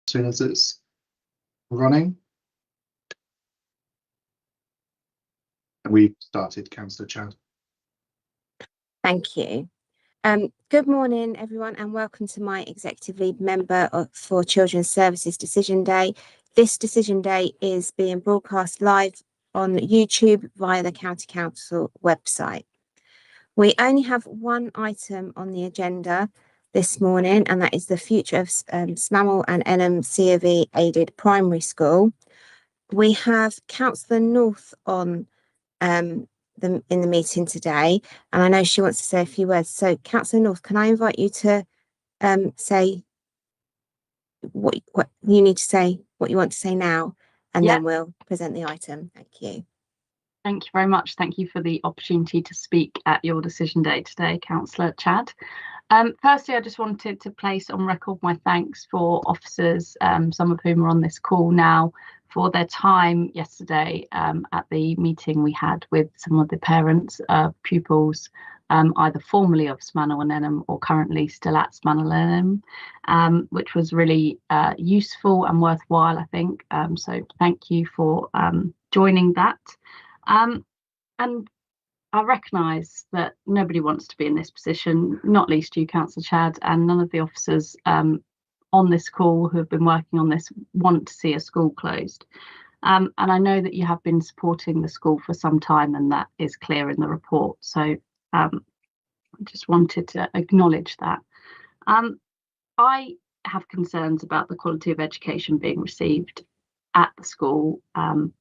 as soon as it's running. We started, Councillor Chad. Thank you. Good morning, everyone, and welcome to my Executive Lead Member for Children's Services Decision Day. This Decision Day is being broadcast live on YouTube via the County Council website. We only have one item on the agenda this morning, and that is the future of Smammel and Enham COV aided primary school. We have Councillor North on in the meeting today, and I know she wants to say a few words. So, Councillor North, can I invite you to say what you need to say, what you want to say now, and then we'll present the item. Thank you. Thank you very much. Thank you for the opportunity to speak at your decision day today, Councillor Chad. Firstly, I just wanted to place on record my thanks for officers, some of whom are on this call now, for their time yesterday at the meeting we had with some of the parents of pupils, either formerly of Smammel and Enham or currently still at Smammel and Enham, which was really useful and worthwhile, I think. So thank you for joining that. And I recognise that nobody wants to be in this position, not least you, Councillor Chad, and none of the officers on this call who have been working on this want to see a school closed. And I know that you have been supporting the school for some time, and that is clear in the report. So I just wanted to acknowledge that. I have concerns about the quality of education being received at the school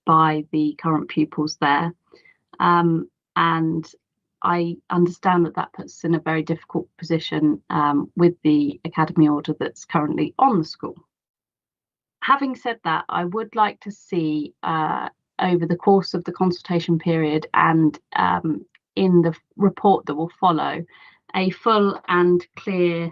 by the current pupils there. And I understand that that puts us in a very difficult position with the academy order that's currently on the school. Having said that, I would like to see over the course of the consultation period and in the report that will follow, a full and clear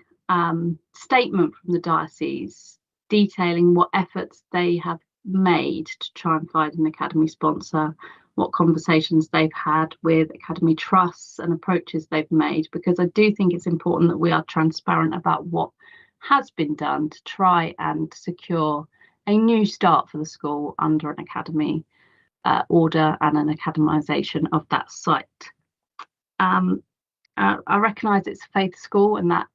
statement from the diocese detailing what efforts they have made to try and find an academy sponsor, what conversations they've had with academy trusts and approaches they've made, because I do think it's important that we are transparent about what has been done to try and secure a new start for the school under an academy order and an academisation of that site. I recognise it's a faith school, and that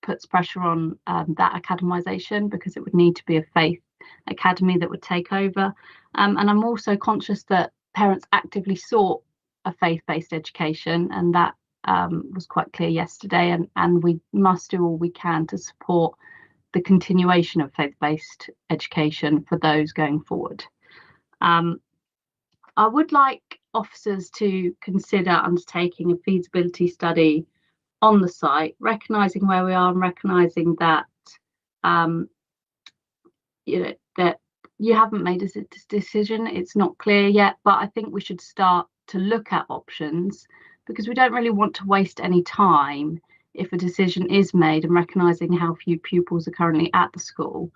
puts pressure on that academisation, because it would need to be a faith academy that would take over. And I'm also conscious that parents actively sought a faith-based education, and that was quite clear yesterday, and we must do all we can to support the continuation of faith-based education for those going forward. I would like officers to consider undertaking a feasibility study on the site, recognising where we are and recognising that that you haven't made a decision, it's not clear yet, but I think we should start to look at options, because we don't really want to waste any time if a decision is made, and recognising how few pupils are currently at the school,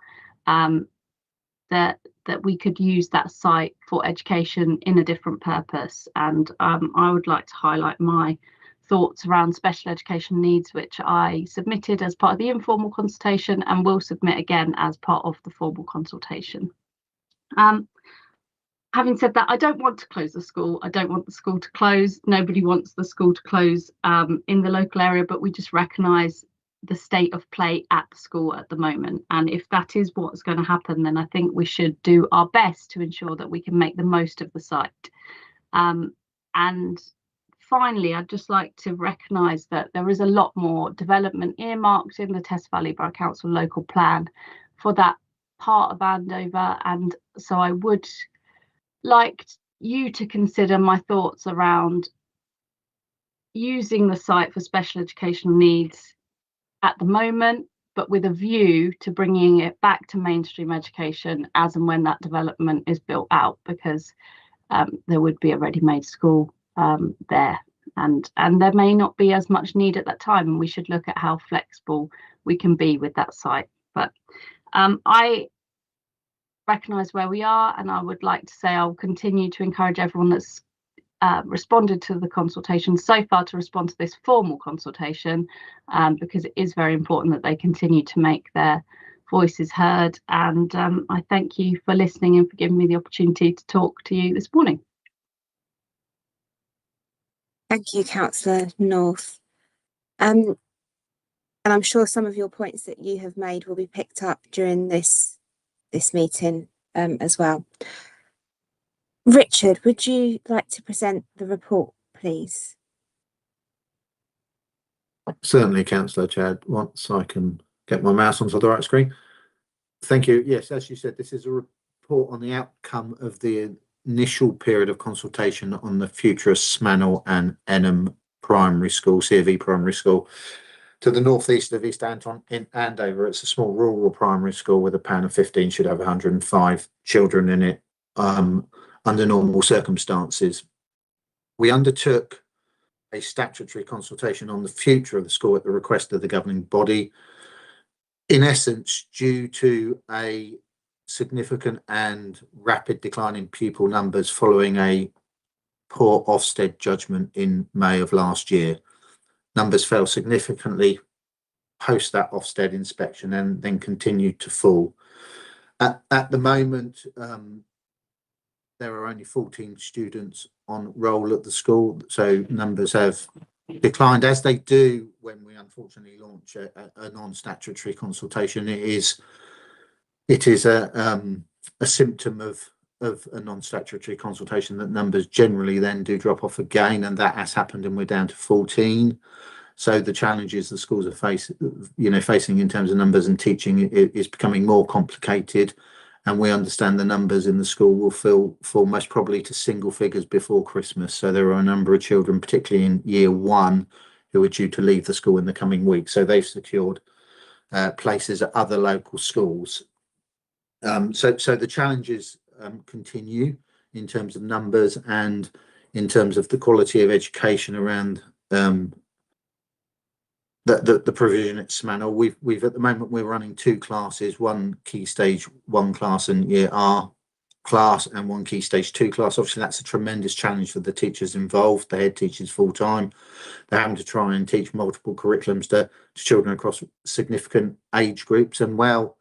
that we could use that site for education in a different purpose. And I would like to highlight my thoughts around special education needs, which I submitted as part of the informal consultation and will submit again as part of the formal consultation. Having said that, I don't want to close the school. I don't want the school to close. Nobody wants the school to close in the local area, but we just recognise the state of play at the school at the moment. And if that is what's going to happen, then I think we should do our best to ensure that we can make the most of the site. And finally, I'd just like to recognise that there is a lot more development earmarked in the Test Valley Borough Council local plan for that part of Andover, and so I would like you to consider my thoughts around using the site for special educational needs at the moment, but with a view to bringing it back to mainstream education as and when that development is built out, because there would be a ready-made school there, and there may not be as much need at that time, and we should look at how flexible we can be with that site. But I recognise where we are, and I would like to say I'll continue to encourage everyone that's responded to the consultation so far to respond to this formal consultation, because it is very important that they continue to make their voices heard, and I thank you for listening and for giving me the opportunity to talk to you this morning. Thank you, Councillor North. And I'm sure some of your points that you have made will be picked up during this meeting as well. Richard, would you like to present the report, please? Certainly, Councillor Chad, once I can get my mouse onto the right screen. Thank you. Yes, as you said, this is a report on the outcome of the initial period of consultation on the future of Smanal and Enham Primary School, CFE Primary School, to the northeast of East Anton in Andover. It's a small rural primary school with a pan of 15, should have 105 children in it under normal circumstances. We undertook a statutory consultation on the future of the school at the request of the governing body, in essence due to a significant and rapid decline in pupil numbers following a poor Ofsted judgment in May of last year. Numbers fell significantly post that Ofsted inspection and then continued to fall. At the moment, there are only 14 students on roll at the school, so numbers have declined, as they do when we unfortunately launch a non-statutory consultation. It is a symptom of a non-statutory consultation that numbers generally then do drop off again, and that has happened, and we're down to 14. So the challenges the schools are facing in terms of numbers and teaching is becoming more complicated, and we understand the numbers in the school will fall most probably to single figures before Christmas. So there are a number of children, particularly in year 1, who are due to leave the school in the coming weeks. So they've secured places at other local schools. So the challenges continue in terms of numbers and in terms of the quality of education around the provision at Smanal. We've at the moment we're running 2 classes, one Key Stage 1 class and Year R class, and one Key Stage 2 class. Obviously, that's a tremendous challenge for the teachers involved, the head teachers full time. They're having to try and teach multiple curriculums to children across significant age groups. And well,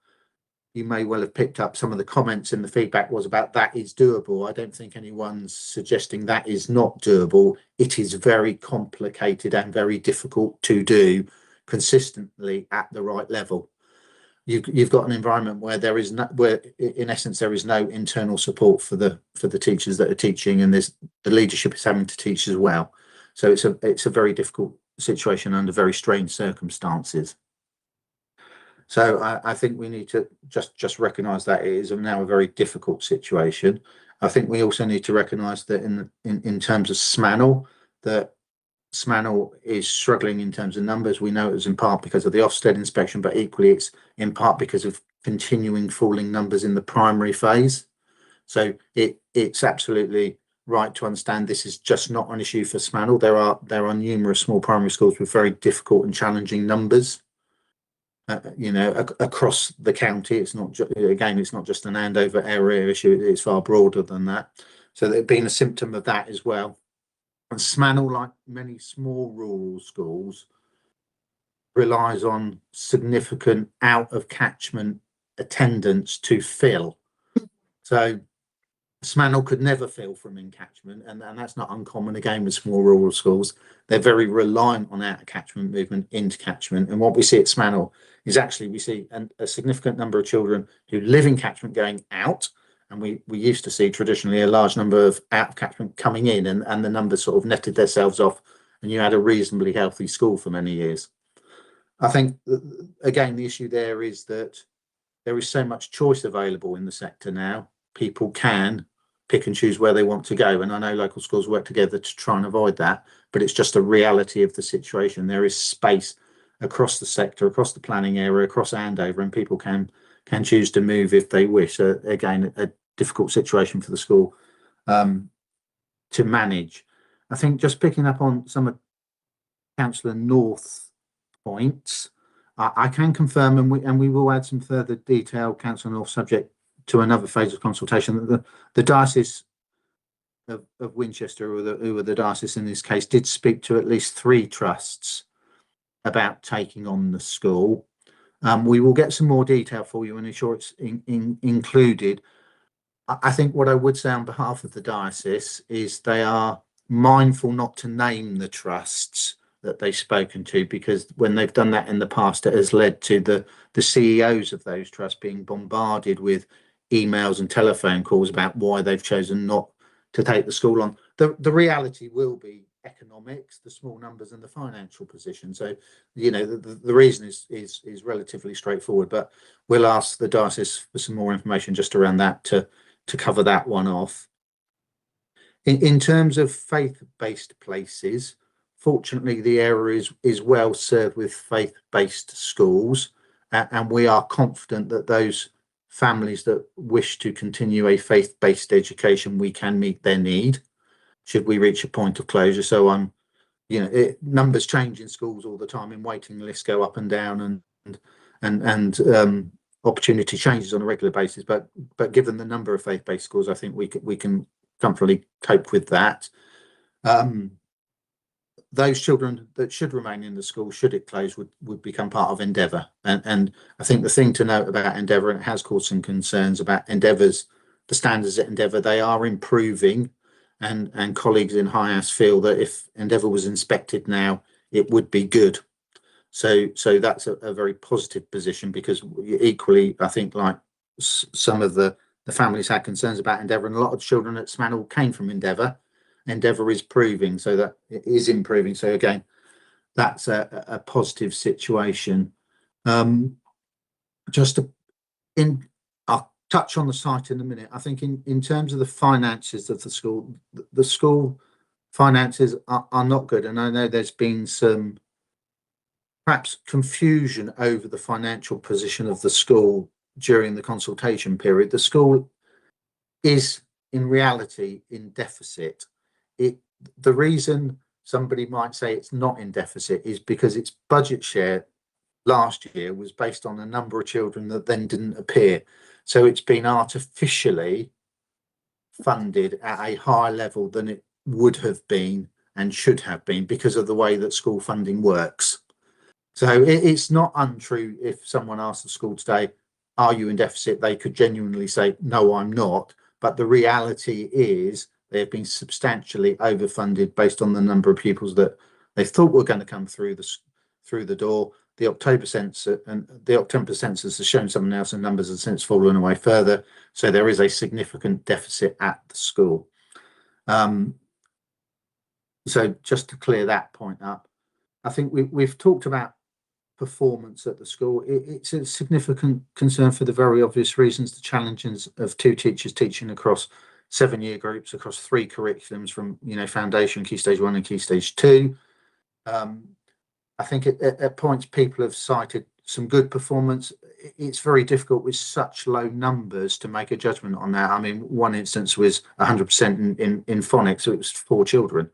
you may well have picked up some of the comments in the feedback was about that is doable. I don't think anyone's suggesting that is not doable. It is very complicated and very difficult to do consistently at the right level. You've got an environment where there is no, where in essence there is no internal support for the teachers that are teaching, and the leadership is having to teach as well. So it's a very difficult situation under very strange circumstances. So I think we need to just recognise that it is now a very difficult situation. I think we also need to recognise that in terms of Smanal, that Smanal is struggling in terms of numbers. We know it was in part because of the Ofsted inspection, but equally it's in part because of continuing falling numbers in the primary phase. So it's absolutely right to understand this is just not an issue for Smanal. There are numerous small primary schools with very difficult and challenging numbers. Across the county. It's not it's not just an Andover area issue, it's far broader than that. So there's been a symptom of that as well. And Smanal, like many small rural schools, relies on significant out of catchment attendance to fill. So Smanal could never fill from in catchment, and that's not uncommon again with small rural schools. They're very reliant on out of catchment movement into catchment. And what we see at Smanal is actually we see a significant number of children who live in catchment going out, and we used to see traditionally a large number of out of catchment coming in, and the numbers sort of netted themselves off, and you had a reasonably healthy school for many years. I think again the issue there is that there is so much choice available in the sector now. People can pick and choose where they want to go, and I know local schools work together to try and avoid that, but it's just a reality of the situation. There is space across the sector, across the planning area, across Andover, and people can choose to move if they wish. So again, a difficult situation for the school to manage. I think just picking up on some of Councillor North's points, I can confirm, and we will add some further detail, Councillor North, subject to another phase of consultation, that the Diocese of Winchester, who are the diocese in this case, did speak to at least 3 trusts about taking on the school. We will get some more detail for you and ensure it's included. I think what I would say on behalf of the diocese is they are mindful not to name the trusts that they've spoken to, because when they've done that in the past, it has led to the CEOs of those trusts being bombarded with emails and telephone calls about why they've chosen not to take the school on. The reality will be economics, the small numbers and the financial position. So, you know, the reason is relatively straightforward, but we'll ask the diocese for some more information just around that to cover that one off. In terms of faith-based places, fortunately, the area is well served with faith-based schools, and we are confident that those families that wish to continue a faith-based education, we can meet their need should we reach a point of closure. So numbers change in schools all the time, and waiting lists go up and down, and opportunity changes on a regular basis. But given the number of faith-based schools, I think we can comfortably cope with that. Those children that should remain in the school, should it close, would become part of Endeavour. And I think the thing to note about Endeavour, and it has caused some concerns about Endeavour's, the standards at Endeavour, they are improving, and colleagues in HIAS feel that if Endeavour was inspected now, it would be good. So that's a very positive position, because equally, I think, like some of the families had concerns about Endeavour, and a lot of children at Smanall came from Endeavour. Endeavour is proving, so that it is improving. So again, that's a positive situation. I'll touch on the site in a minute. I think in terms of the finances of the school finances are not good, and I know there's been some perhaps confusion over the financial position of the school during the consultation period. The school is in reality in deficit. The reason somebody might say it's not in deficit is because its budget share last year was based on a number of children that then didn't appear. So it's been artificially funded at a higher level than it would have been and should have been, because of the way that school funding works. So it's not untrue if someone asks the school today, are you in deficit? They could genuinely say, no, I'm not. But the reality is they have been substantially overfunded based on the number of pupils that they thought were going to come through the door. The October census has shown something else, and numbers have since fallen away further. So there is a significant deficit at the school. So just to clear that point up, I think we've talked about performance at the school. It's a significant concern for the very obvious reasons: the challenges of two teachers teaching across 7-year groups, across 3 curriculums, from foundation, key stage 1 and key stage 2. I think at points people have cited some good performance. It's very difficult with such low numbers to make a judgment on that. I mean, one instance was 100% in phonics, so it was 4 children.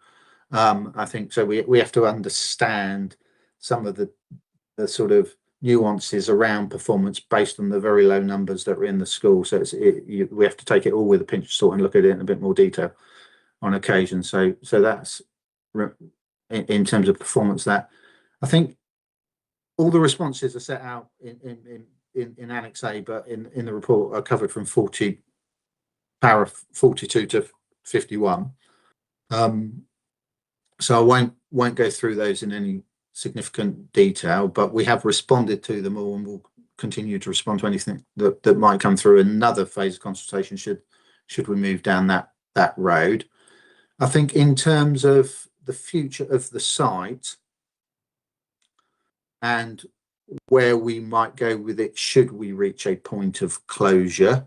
I think so. We have to understand some of the sort of nuances around performance based on the very low numbers that are in the school. So we have to take it all with a pinch of salt and look at it in a bit more detail on occasion. So that's in terms of performance. That I think all the responses are set out in Annex A, but in the report are covered from 42 to 51. So I won't go through those in any significant detail, but we have responded to them all, and we'll continue to respond to anything that might come through another phase of consultation should we move down that road. I think in terms of the future of the site and where we might go with it should we reach a point of closure,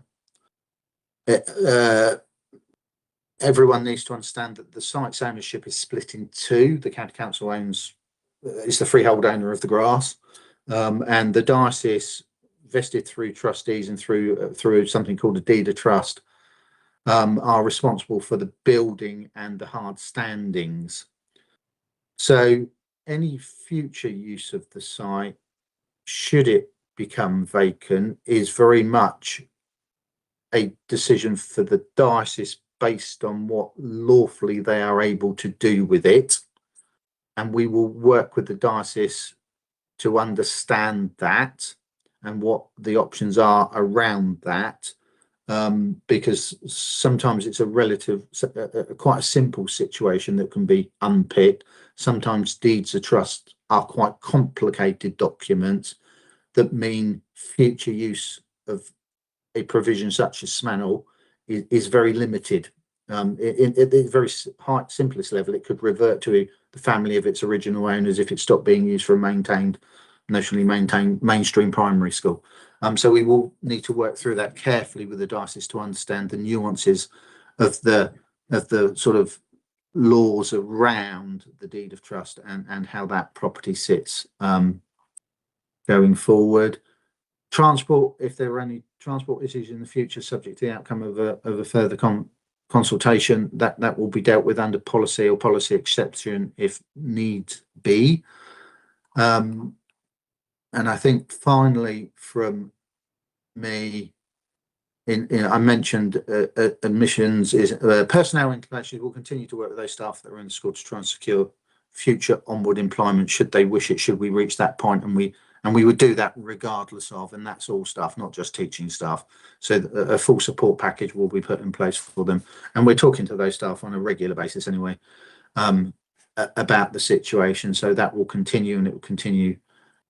everyone needs to understand that the site's ownership is split in 2. The county council is the freehold owner of the grass, and the diocese, vested through trustees and through something called a deed of trust, are responsible for the building and the hard standings. So any future use of the site, should it become vacant, is very much a decision for the diocese based on what lawfully they are able to do with it. And we will work with the diocese to understand that and what the options are around that, because sometimes it's quite a simple situation that can be unpicked. Sometimes deeds of trust are quite complicated documents that mean future use of a provision such as SMANL is very limited. At the very simplest level, it could revert to the family of its original owners if it stopped being used for a nationally maintained mainstream primary school. So we will need to work through that carefully with the diocese to understand the nuances of the sort of laws around the deed of trust and how that property sits going forward. Transport, if there are any transport issues in the future subject to the outcome of a further consultation, that will be dealt with under policy or policy exception if needs be. And I think finally from me, I mentioned admissions is personnel interventions will continue to work with those staff that are in the school to try and secure future onward employment should they wish it, should we reach that point, and we would do that regardless of, and that's all staff, not just teaching staff. So a full support package will be put in place for them, and we're talking to those staff on a regular basis anyway about the situation. So that will continue, and it will continue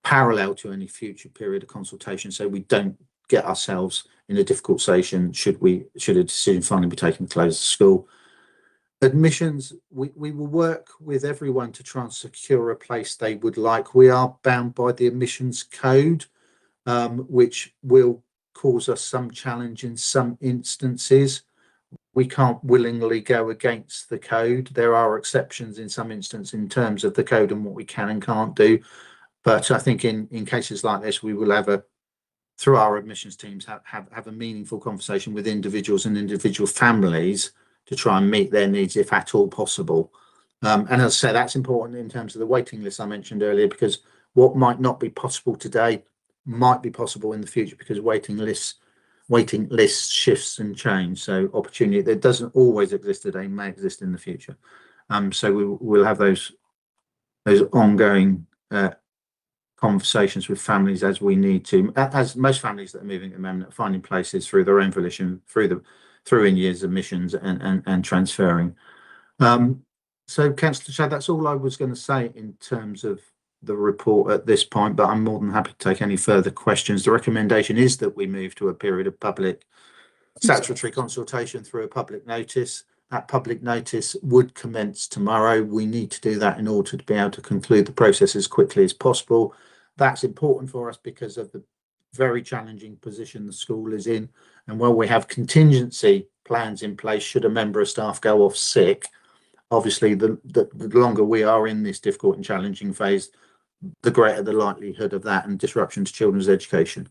parallel to any future period of consultation, so we don't get ourselves in a difficult situation should a decision finally be taken to close the school. Admissions, we will work with everyone to try and secure a place they would like. We are bound by the admissions code, which will cause us some challenge in some instances. We can't willingly go against the code. There are exceptions in some instances in terms of the code and what we can and can't do. But I think in cases like this, we will through our admissions teams, have a meaningful conversation with individuals and individual families to try and meet their needs if at all possible. And as I say, that's important in terms of the waiting list I mentioned earlier, because what might not be possible today might be possible in the future because waiting lists shifts and change. So opportunity that doesn't always exist today may exist in the future. So we'll have those ongoing conversations with families as we need to, as most families that are moving at the moment are finding places through their own volition, through in years admissions and transferring. So Councillor Chad, that's all I was going to say in terms of the report at this point, but I'm more than happy to take any further questions. The recommendation is that we move to a period of public statutory consultation through a public notice. That public notice would commence tomorrow. We need to do that in order to be able to conclude the process as quickly as possible. That's important for us because of the very challenging position the school is in. And while we have contingency plans in place, should a member of staff go off sick, obviously the longer we are in this difficult and challenging phase, the greater the likelihood of that and disruption to children's education.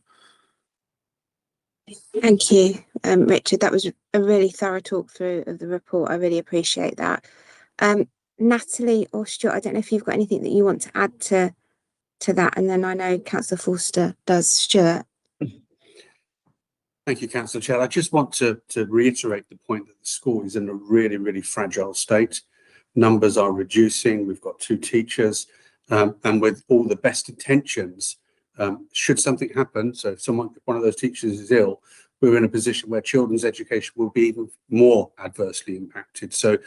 Thank you, Richard. That was a really thorough talk through of the report. I really appreciate that. Natalie or Stuart, I don't know if you've got anything that you want to add to that, and then I know Councillor Forster does. Stuart. Thank you, Councillor Chair. I just want to reiterate the point that the school is in a really, really fragile state. Numbers are reducing. We've got 2 teachers, and with all the best intentions, should something happen, so if one of those teachers is ill, we're in a position where children's education will be even more adversely impacted. So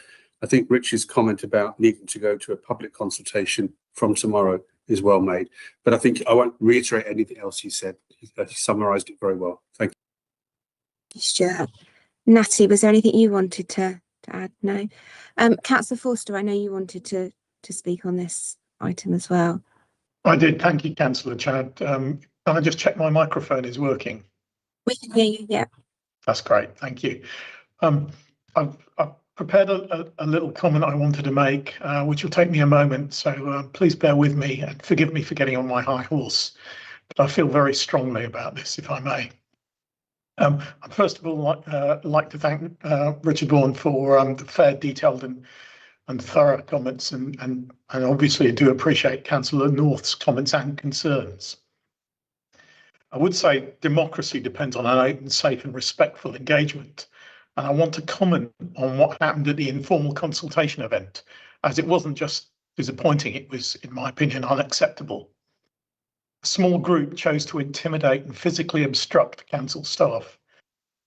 I think Rich's comment about needing to go to a public consultation from tomorrow is well made. But I think I won't reiterate anything else he said. He summarised it very well. Thank you. Stuart. Natalie, was there anything you wanted to add? No. Councillor Forster, I know you wanted to speak on this item as well. I did. Thank you, Councillor Chad. Can I just check my microphone is working? We can hear you, yeah. That's great. Thank you. I've prepared a little comment I wanted to make, which will take me a moment. So please bear with me and forgive me for getting on my high horse. But I feel very strongly about this, if I may. I'd first of all like to thank Richard Vaughan for the fair, detailed and thorough comments, and obviously I do appreciate Councillor North's comments and concerns. I would say democracy depends on an open, safe and respectful engagement, and I want to comment on what happened at the informal consultation event, as it wasn't just disappointing, it was, in my opinion, unacceptable. A small group chose to intimidate and physically obstruct council staff,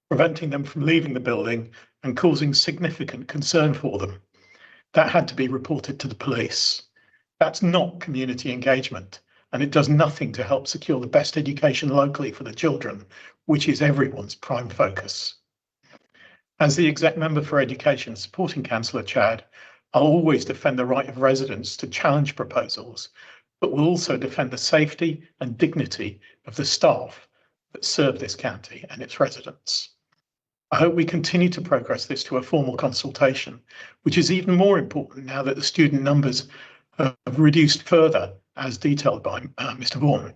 preventing them from leaving the building and causing significant concern for them. That had to be reported to the police. That's not community engagement, and it does nothing to help secure the best education locally for the children, which is everyone's prime focus. As the exec member for education supporting Councillor Chad, I'll always defend the right of residents to challenge proposals, but will also defend the safety and dignity of the staff that serve this county and its residents. I hope we continue to progress this to a formal consultation, which is even more important now that the student numbers have reduced further, as detailed by Mr. Vaughan,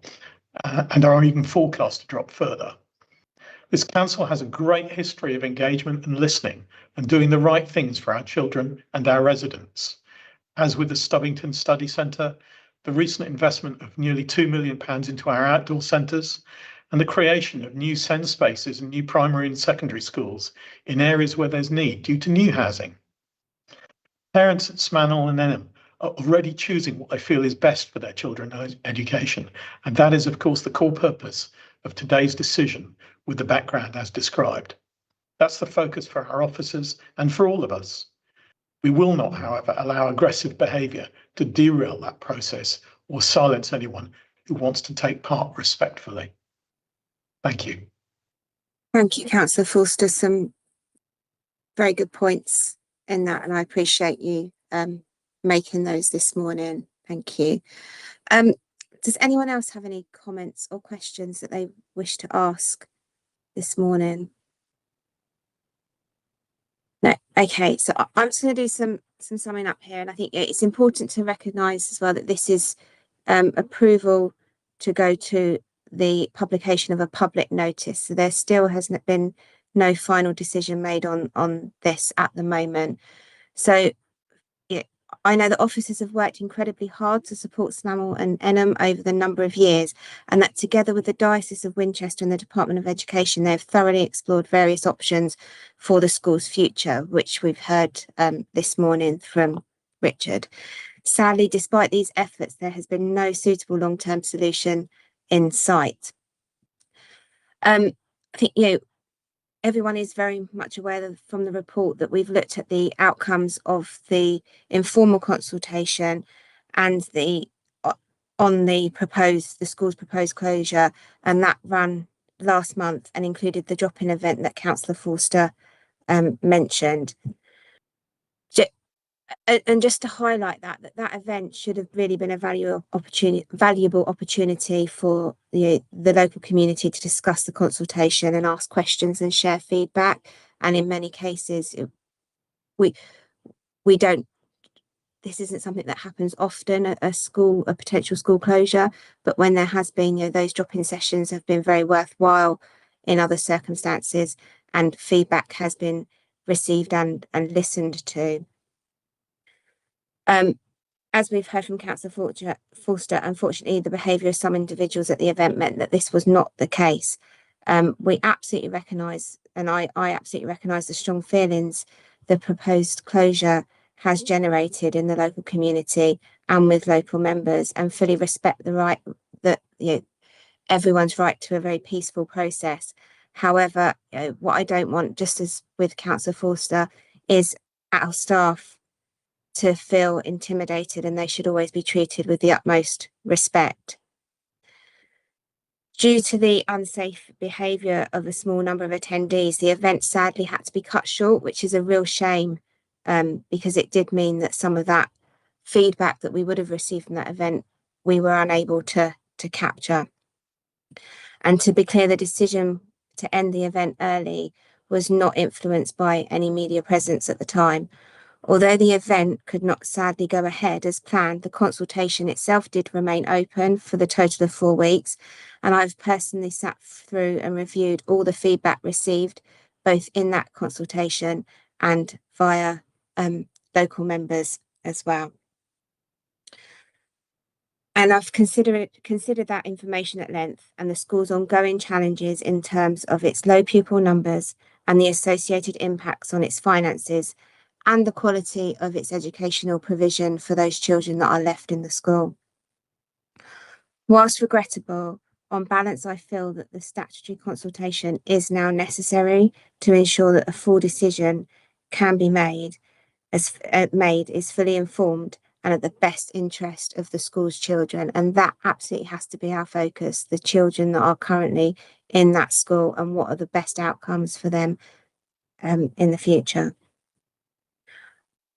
and are even forecast to drop further. This council has a great history of engagement and listening and doing the right things for our children and our residents. As with the Stubbington Study Centre, the recent investment of nearly £2 million into our outdoor centres, and the creation of new SEND spaces and new primary and secondary schools in areas where there's need due to new housing. Parents at Smanal and Enham are already choosing what they feel is best for their children's education, and that is, of course, the core purpose of today's decision with the background as described. That's the focus for our officers and for all of us. We will not, however, allow aggressive behaviour to derail that process or silence anyone who wants to take part respectfully. Thank you. Thank you, Councillor Forster. Some very good points in that, and I appreciate you making those this morning. Thank you. Does anyone else have any comments or questions that they wish to ask this morning? No. Okay, so I'm just going to do some summing up here, and I think it's important to recognise as well that this is approval to go to the publication of a public notice. So there still hasn't been no final decision made on this at the moment. So yeah, I know that officers have worked incredibly hard to support Smanal and Enham over the number of years, and that together with the Diocese of Winchester and the Department of Education, they've thoroughly explored various options for the school's future, which we've heard this morning from Richard. Sadly, despite these efforts, there has been no suitable long-term solution in sight. I think, everyone is very much aware from the report that we've looked at the outcomes of the informal consultation and on the school's proposed closure, and that ran last month and included the drop-in event that Councillor Forster mentioned. And just to highlight that event should have really been a valuable opportunity for the local community to discuss the consultation and ask questions and share feedback. And in many cases, we don't. This isn't something that happens often. A potential school closure, but when there has been, those drop-in sessions have been very worthwhile in other circumstances, and feedback has been received and listened to. As we've heard from Councillor Forster, unfortunately, the behaviour of some individuals at the event meant that this was not the case. We absolutely recognise, and I absolutely recognise the strong feelings the proposed closure has generated in the local community and with local members, and fully respect the right that everyone's right to a very peaceful process. However, what I don't want, just as with Councillor Forster, is our staff to feel intimidated, and they should always be treated with the utmost respect. Due to the unsafe behaviour of a small number of attendees, the event sadly had to be cut short, which is a real shame, because it did mean that some of that feedback that we would have received from that event, we were unable to capture. And to be clear, the decision to end the event early was not influenced by any media presence at the time. Although the event could not sadly go ahead as planned, the consultation itself did remain open for the total of 4 weeks, and I've personally sat through and reviewed all the feedback received, both in that consultation and via local members as well. And I've considered that information at length, and the school's ongoing challenges in terms of its low pupil numbers and the associated impacts on its finances, and the quality of its educational provision for those children that are left in the school. Whilst regrettable, on balance, I feel that the statutory consultation is now necessary to ensure that a full decision can be made is fully informed and at the best interest of the school's children. And that absolutely has to be our focus, the children that are currently in that school and what are the best outcomes for them in the future.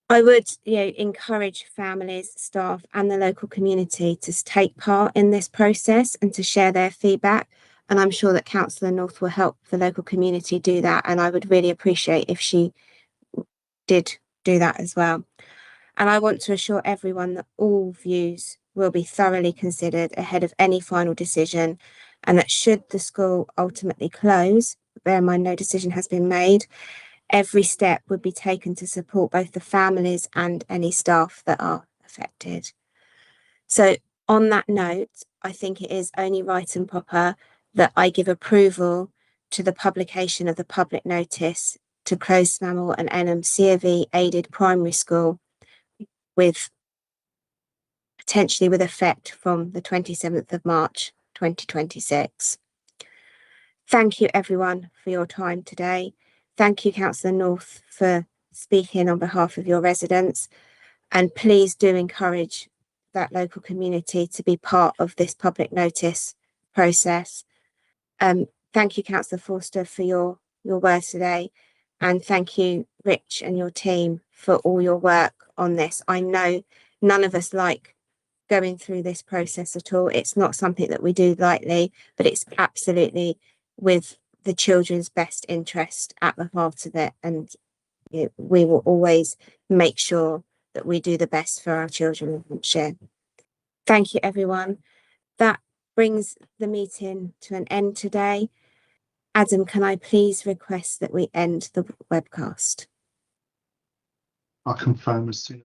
I would encourage families, staff and the local community to take part in this process and to share their feedback. And I'm sure that Councillor North will help the local community do that. And I would really appreciate if she did do that as well. And I want to assure everyone that all views will be thoroughly considered ahead of any final decision, and that should the school ultimately close, bear in mind no decision has been made, every step would be taken to support both the families and any staff that are affected. So on that note, I think it is only right and proper that I give approval to the publication of the public notice to close Snammell and Enham C.A.V. aided primary school potentially with effect from the 27th of March 2026. Thank you everyone for your time today. Thank you Councillor North for speaking on behalf of your residents, and please do encourage that local community to be part of this public notice process. Thank you Councillor Forster for your words today, and thank you Rich and your team for all your work on this. I know none of us like going through this process at all. It's not something that we do lightly, but it's absolutely with the children's best interest at the heart of it, and we will always make sure that we do the best for our children in Hampshire. Thank you everyone. That brings the meeting to an end today. Adam, can I please request that we end the webcast? I'll confirm as soon.